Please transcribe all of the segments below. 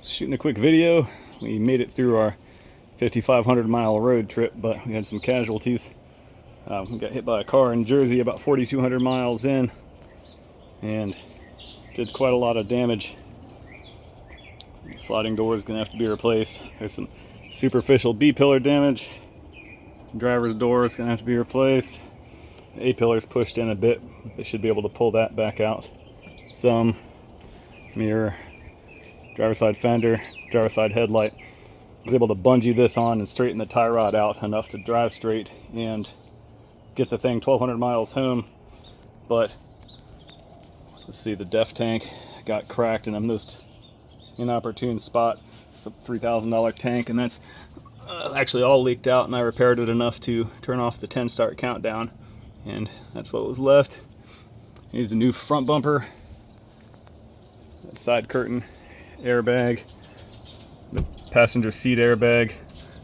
Shooting a quick video. We made it through our 5,500 mile road trip, but we had some casualties. We got hit by a car in Jersey about 4,200 miles in and did quite a lot of damage. The sliding door is going to have to be replaced. There's some superficial B-pillar damage. Driver's door is going to have to be replaced. The A-pillar's pushed in a bit. They should be able to pull that back out. Some mirror, driver's side fender, driver's side headlight. I was able to bungee this on and straighten the tie rod out enough to drive straight and get the thing 1,200 miles home. But let's see, the def tank got cracked in a most inopportune spot. It's a $3,000 tank, and that's actually all leaked out, and I repaired it enough to turn off the 10 start countdown, and that's what was left. Needs a new front bumper, side curtain, airbag, the passenger seat airbag.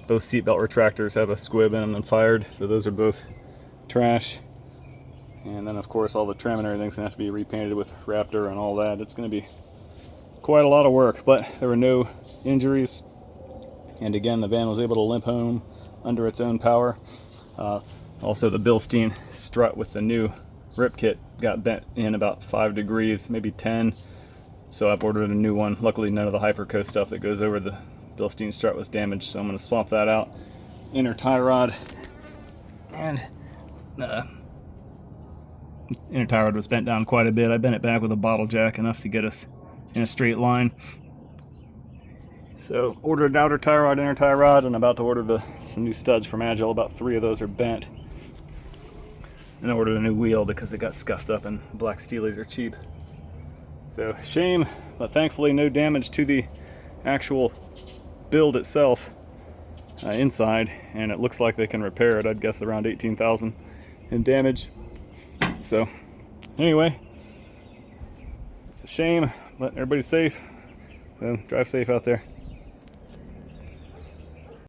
Both seatbelt retractors have a squib in them and fired, so those are both trash. And then of course all the trim and everything's gonna have to be repainted with Raptor and all that. It's gonna be quite a lot of work, but there were no injuries. And again, the van was able to limp home under its own power. Also, the Bilstein strut with the new rip kit got bent in about 5 degrees, maybe 10. So I've ordered a new one. Luckily, none of the Hyperco stuff that goes over the Bilstein strut was damaged, so I'm going to swap that out. Inner tie rod, and inner tie rod was bent down quite a bit. I bent it back with a bottle jack enough to get us in a straight line. So ordered outer tie rod, inner tie rod, and about to order some new studs from Agile. About 3 of those are bent. And I ordered a new wheel because it got scuffed up, and black steelies are cheap. So shame, but thankfully no damage to the actual build itself inside, and it looks like they can repair it. I'd guess around 18,000 in damage. So anyway, it's a shame, but everybody's safe. So drive safe out there.